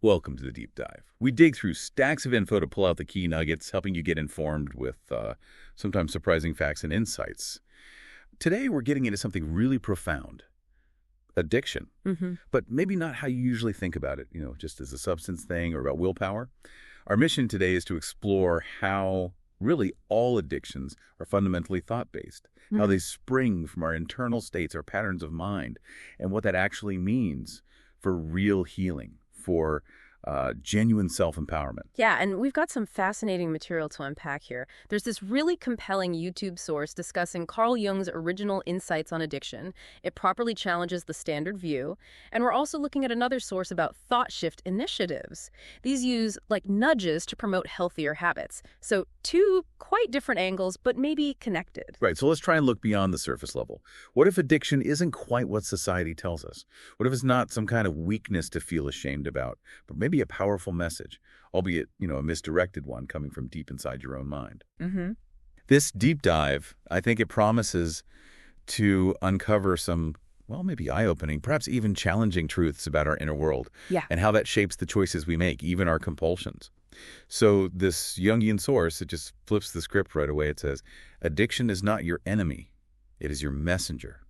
Welcome to the Deep Dive. We dig through stacks of info to pull out the key nuggets, helping you get informed with sometimes surprising facts and insights. Today, we're getting into something really profound. Addiction. But maybe not how you usually think about it, just as a substance thing or about willpower. Our mission today is to explore how really all addictions are fundamentally thought-based, how they spring from our internal states, our patterns of mind, and what that actually means for real healing, for genuine self-empowerment. Yeah, and we've got some fascinating material to unpack here. There's this really compelling YouTube source discussing Carl Jung's original insights on addiction. It properly challenges the standard view. And we're also looking at another source about thought shift initiatives. These use nudges to promote healthier habits. So two quite different angles, but maybe connected. Right, so let's try and look beyond the surface level. What if addiction isn't quite what society tells us? What if it's not some kind of weakness to feel ashamed about, but maybe a powerful message, albeit, a misdirected one coming from deep inside your own mind? This deep dive, I think it promises to uncover some, maybe eye-opening, perhaps even challenging truths about our inner world and how that shapes the choices we make, even our compulsions. So this Jungian source, it just flips the script right away. It says, addiction is not your enemy. It is your messenger.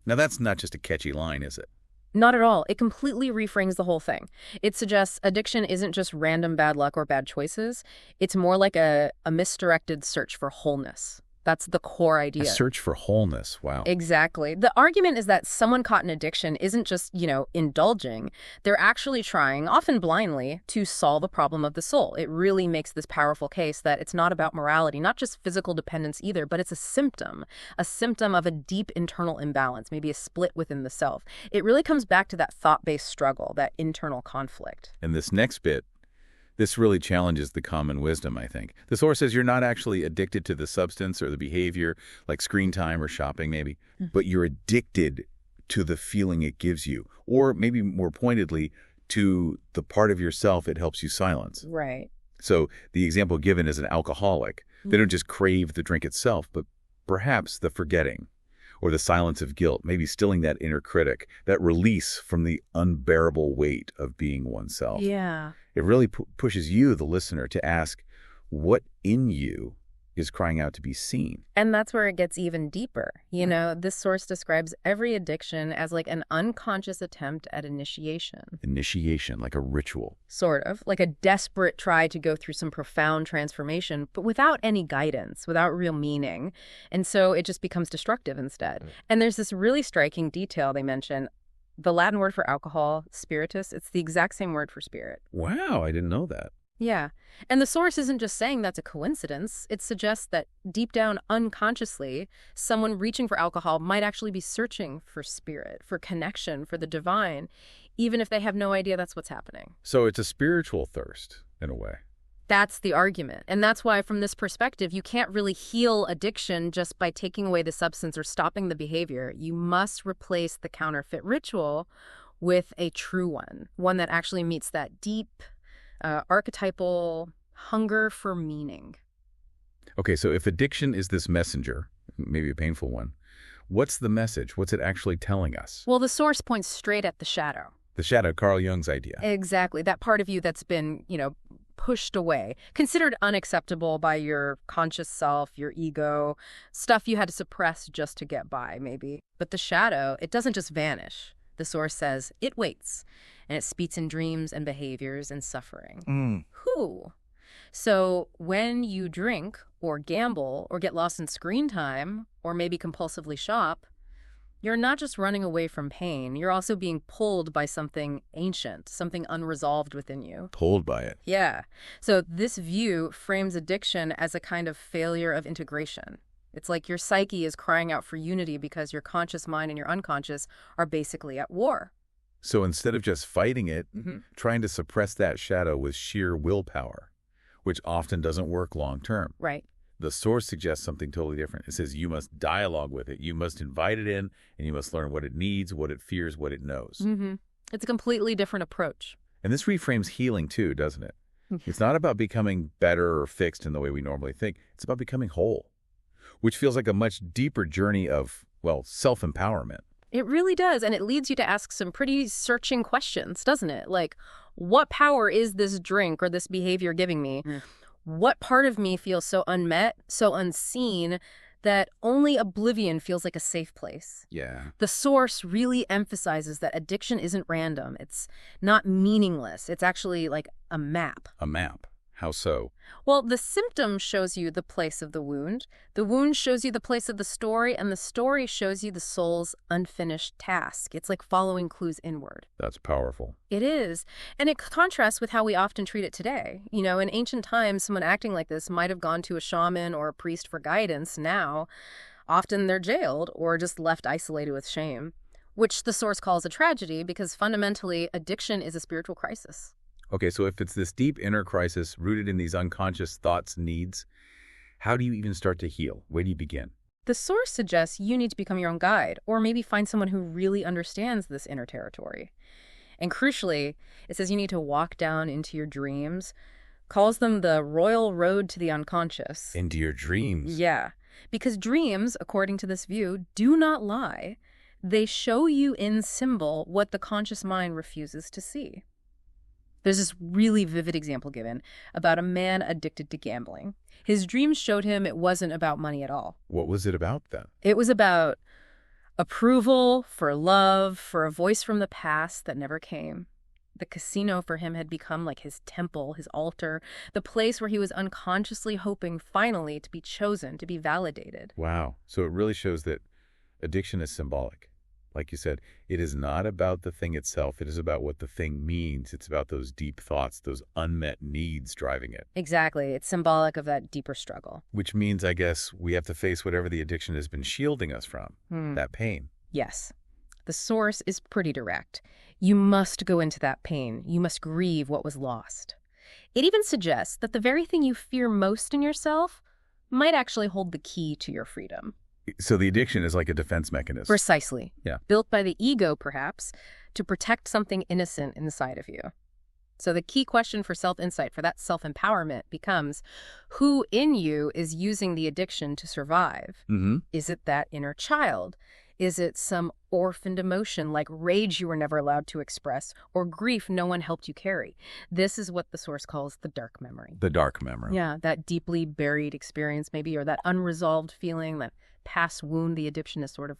Now, that's not just a catchy line, is it? Not at all. It completely reframes the whole thing. It suggests addiction isn't just random bad luck or bad choices. It's more like a misdirected search for wholeness. That's the core idea. A search for wholeness. Wow. Exactly. The argument is that someone caught in addiction isn't just, indulging. They're actually trying, often blindly, to solve a problem of the soul. It really makes this powerful case that it's not about morality, not just physical dependence either, but it's a symptom of a deep internal imbalance, maybe a split within the self. It really comes back to that thought-based struggle, that internal conflict. And this next bit, this really challenges the common wisdom, I think. The source says you're not actually addicted to the substance or the behavior, like screen time or shopping maybe, but you're addicted to the feeling it gives you, or maybe more pointedly, to the part of yourself it helps you silence. Right. So the example given is an alcoholic. They don't just crave the drink itself, but perhaps the forgetting or the silence of guilt, maybe stilling that inner critic, that release from the unbearable weight of being oneself. Yeah. It really pushes you, the listener, to ask what in you is crying out to be seen. And that's where it gets even deeper. This source describes every addiction as an unconscious attempt at initiation. Initiation, like a ritual. Sort of, like a desperate try to go through some profound transformation, but without any guidance, without real meaning. And so it just becomes destructive instead. And there's this really striking detail they mention. The Latin word for alcohol, spiritus, it's the exact same word for spirit. Wow, I didn't know that. Yeah. And the source isn't just saying that's a coincidence. It suggests that deep down unconsciously, someone reaching for alcohol might actually be searching for spirit, for connection, for the divine, even if they have no idea that's what's happening. So it's a spiritual thirst, in a way. That's the argument. And that's why, from this perspective, you can't really heal addiction just by taking away the substance or stopping the behavior. You must replace the counterfeit ritual with a true one that actually meets that deep, archetypal hunger for meaning. Okay, so if addiction is this messenger, maybe a painful one, what's the message? What's it actually telling us? Well, the source points straight at the shadow. The shadow, Carl Jung's idea. Exactly. That part of you that's been, pushed away, considered unacceptable by your conscious self, your ego, stuff you had to suppress just to get by, maybe. But the shadow, it doesn't just vanish. The source says it waits, and it speaks in dreams and behaviors and suffering. Who? So when you drink or gamble or get lost in screen time or maybe compulsively shop, you're not just running away from pain. You're also being pulled by something ancient, something unresolved within you. Pulled by it. Yeah. So this view frames addiction as a kind of failure of integration. It's like your psyche is crying out for unity because your conscious mind and your unconscious are basically at war. So instead of just fighting it, trying to suppress that shadow with sheer willpower, which often doesn't work long term. Right. The source suggests something totally different. It says you must dialogue with it. You must invite it in, and you must learn what it needs, what it fears, what it knows. It's a completely different approach. And this reframes healing too, doesn't it? It's not about becoming better or fixed in the way we normally think. It's about becoming whole, which feels like a much deeper journey of, self-empowerment. It really does, and it leads you to ask some pretty searching questions, doesn't it? Like, what power is this drink or this behavior giving me? What part of me feels so unmet, so unseen, that only oblivion feels like a safe place? Yeah. The source really emphasizes that addiction isn't random. It's not meaningless. It's actually like a map. A map. How so? Well, the symptom shows you the place of the wound shows you the place of the story, and the story shows you the soul's unfinished task. It's like following clues inward. That's powerful. It is. And it contrasts with how we often treat it today. You know, in ancient times, someone acting like this might have gone to a shaman or a priest for guidance. Now, often they're jailed or just left isolated with shame, which the source calls a tragedy because fundamentally, addiction is a spiritual crisis. Okay, so if it's this deep inner crisis rooted in these unconscious thoughts, needs, how do you even start to heal? Where do you begin? The source suggests you need to become your own guide, or maybe find someone who really understands this inner territory. And crucially, it says you need to walk down into your dreams, calls them the royal road to the unconscious. Into your dreams. Yeah, because dreams, according to this view, do not lie. They show you in symbol what the conscious mind refuses to see. There's this really vivid example given about a man addicted to gambling. His dreams showed him it wasn't about money at all. What was it about then? It was about approval, for love, for a voice from the past that never came. The casino for him had become like his temple, his altar, the place where he was unconsciously hoping finally to be chosen, to be validated. Wow. So it really shows that addiction is symbolic. Like you said, it is not about the thing itself. It is about what the thing means. It's about those deep thoughts, those unmet needs driving it. Exactly. It's symbolic of that deeper struggle. Which means, I guess, we have to face whatever the addiction has been shielding us from, that pain. Yes. The source is pretty direct. You must go into that pain. You must grieve what was lost. It even suggests that the very thing you fear most in yourself might actually hold the key to your freedom. So the addiction is like a defense mechanism. Precisely. Yeah. Built by the ego, perhaps, to protect something innocent inside of you. So the key question for self-insight, for that self-empowerment, becomes who in you is using the addiction to survive? Is it that inner child? Is it some orphaned emotion like rage you were never allowed to express or grief no one helped you carry? This is what the source calls the dark memory. The dark memory. Yeah, that deeply buried experience maybe, or that unresolved feeling, that past wound the addiction is sort of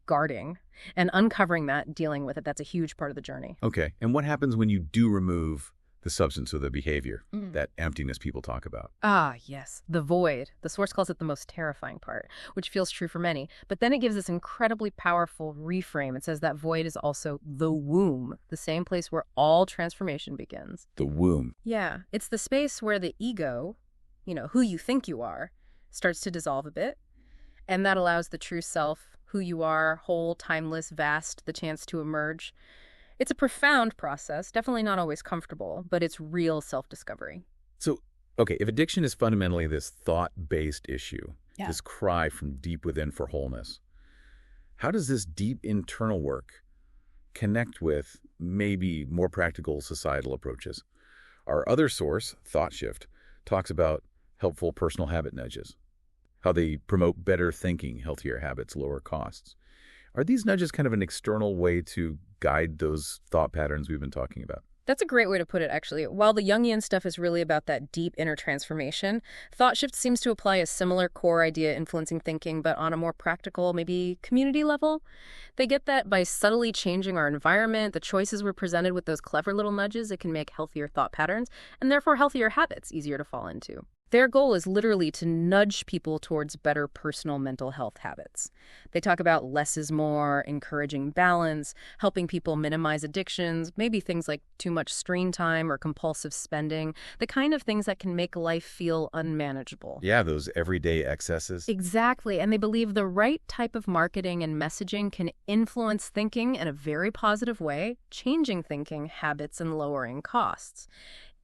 guarding. And uncovering that, dealing with it, that's a huge part of the journey. Okay. And what happens when you do remove the substance or the behavior, that emptiness people talk about? Ah, yes, the void. The source calls it the most terrifying part, which feels true for many. But then it gives this incredibly powerful reframe. It says that void is also the womb, the same place where all transformation begins. The womb. Yeah, it's the space where the ego, you know, who you think you are, starts to dissolve a bit. And that allows the true self, who you are, whole, timeless, vast, the chance to emerge. It's a profound process, definitely not always comfortable, but it's real self-discovery. So, okay, if addiction is fundamentally this thought-based issue, this cry from deep within for wholeness, how does this deep internal work connect with maybe more practical societal approaches? Our other source, Thought Shift, talks about helpful personal habit nudges, how they promote better thinking, healthier habits, lower costs. Are these nudges kind of an external way to guide those thought patterns we've been talking about? That's a great way to put it, actually. While the Jungian stuff is really about that deep inner transformation, Thought Shift seems to apply a similar core idea influencing thinking, but on a more practical, maybe community level. They get that by subtly changing our environment, the choices we're presented with those clever little nudges, it can make healthier thought patterns, and therefore healthier habits easier to fall into. Their goal is literally to nudge people towards better personal mental health habits. They talk about less is more, encouraging balance, helping people minimize addictions, maybe things like too much screen time or compulsive spending, the kind of things that can make life feel unmanageable. Yeah, those everyday excesses. Exactly, and they believe the right type of marketing and messaging can influence thinking in a very positive way, changing thinking habits and lowering costs.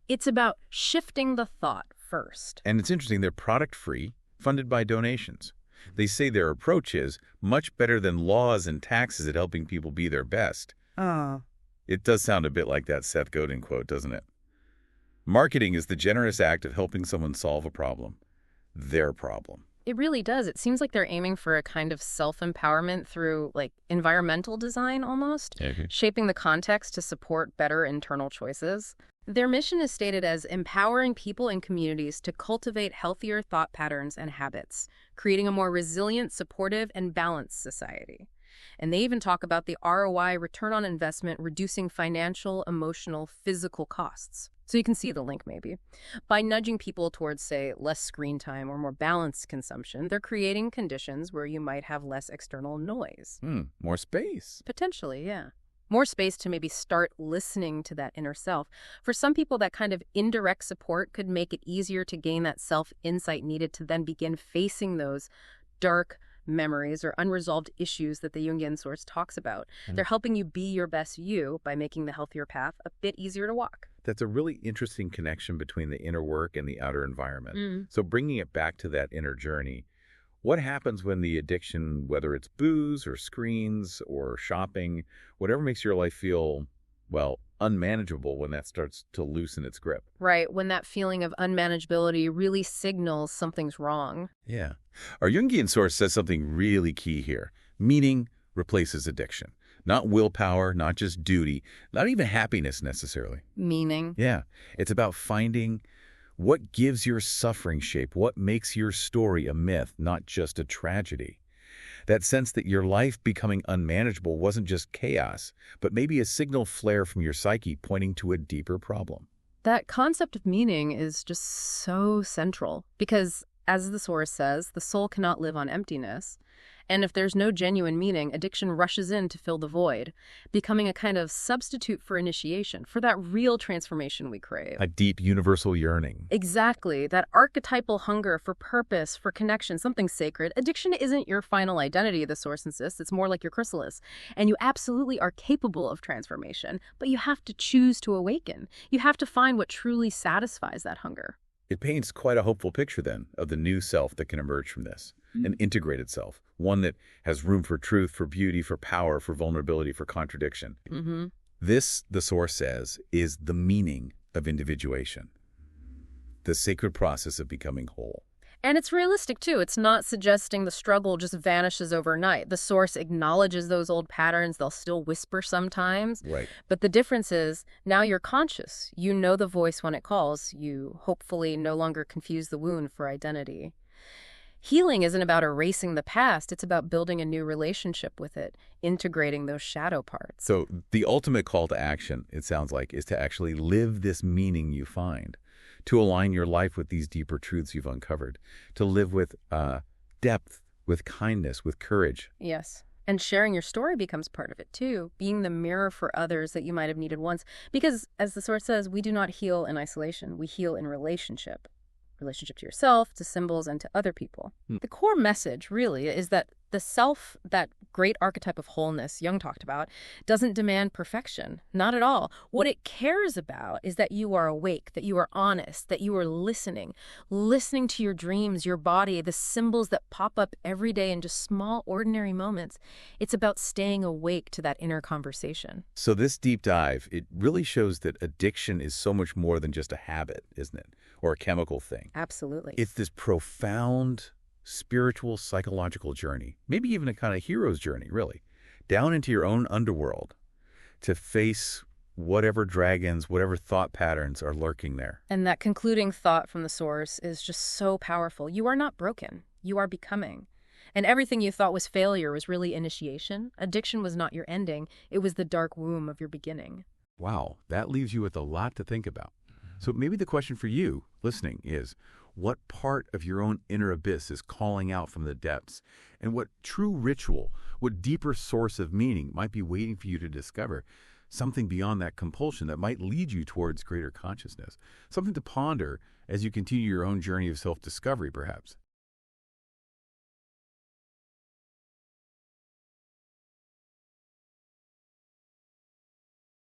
It's about shifting the thought first. And it's interesting, they're product-free, funded by donations. They say their approach is much better than laws and taxes at helping people be their best. It does sound a bit like that Seth Godin quote, doesn't it? Marketing is the generous act of helping someone solve a problem. Their problem. It really does. It seems like they're aiming for a kind of self-empowerment through, like, environmental design almost, Okay. shaping the context to support better internal choices. Their mission is stated as empowering people and communities to cultivate healthier thought patterns and habits, creating a more resilient, supportive, and balanced society. And they even talk about the ROI, return on investment, reducing financial, emotional, physical costs. So you can see the link maybe. By nudging people towards, say, less screen time or more balanced consumption, they're creating conditions where you might have less external noise. More space. Potentially, yeah. More space to maybe start listening to that inner self. For some people, that kind of indirect support could make it easier to gain that self-insight needed to then begin facing those dark memories or unresolved issues that the Jungian source talks about. They're helping you be your best you by making the healthier path a bit easier to walk. That's a really interesting connection between the inner work and the outer environment. So bringing it back to that inner journey, what happens when the addiction, whether it's booze or screens or shopping, whatever makes your life feel, well, unmanageable, when that starts to loosen its grip? Right, when that feeling of unmanageability really signals something's wrong. Yeah. Our Jungian source says something really key here. Meaning replaces addiction. Not willpower, not just duty, not even happiness necessarily. Meaning? Yeah. It's about finding what gives your suffering shape, what makes your story a myth, not just a tragedy. That sense that your life becoming unmanageable wasn't just chaos, but maybe a signal flare from your psyche pointing to a deeper problem. That concept of meaning is just so central because, as the source says, the soul cannot live on emptiness. And if there's no genuine meaning, addiction rushes in to fill the void, becoming a kind of substitute for initiation, for that real transformation we crave. A deep universal yearning. Exactly. That archetypal hunger for purpose, for connection, something sacred. Addiction isn't your final identity, the source insists. It's more like your chrysalis. And you absolutely are capable of transformation, but you have to choose to awaken. You have to find what truly satisfies that hunger. It paints quite a hopeful picture, then, of the new self that can emerge from this. An integrated self, one that has room for truth, for beauty, for power, for vulnerability, for contradiction. This, the source says, is the meaning of individuation, the sacred process of becoming whole. And it's realistic, too. It's not suggesting the struggle just vanishes overnight. The source acknowledges those old patterns. They'll still whisper sometimes. Right. But the difference is now you're conscious. You know the voice when it calls. You hopefully no longer confuse the wound for identity. Healing isn't about erasing the past. It's about building a new relationship with it, integrating those shadow parts. So the ultimate call to action, it sounds like, is to actually live this meaning you find, to align your life with these deeper truths you've uncovered, to live with depth, with kindness, with courage. Yes. And sharing your story becomes part of it, too, being the mirror for others that you might have needed once. Because, as the source says, we do not heal in isolation. We heal in relationship. Relationship to yourself, to symbols, and to other people. The core message, really, is that the self, that great archetype of wholeness Jung talked about, doesn't demand perfection. Not at all. What it cares about is that you are awake, that you are honest, that you are listening to your dreams, your body, the symbols that pop up every day in just small, ordinary moments. It's about staying awake to that inner conversation. So this deep dive, it really shows that addiction is so much more than just a habit, isn't it? Or a chemical thing. Absolutely. It's this profound spiritual, psychological journey, maybe even a kind of hero's journey, really, down into your own underworld to face whatever dragons, whatever thought patterns are lurking there. And that concluding thought from the source is just so powerful. You are not broken. You are becoming. And everything you thought was failure was really initiation. Addiction was not your ending. It was the dark womb of your beginning. Wow, that leaves you with a lot to think about. So maybe the question for you listening is, what part of your own inner abyss is calling out from the depths? And what true ritual, what deeper source of meaning might be waiting for you to discover? Something beyond that compulsion that might lead you towards greater consciousness. Something to ponder as you continue your own journey of self-discovery, perhaps.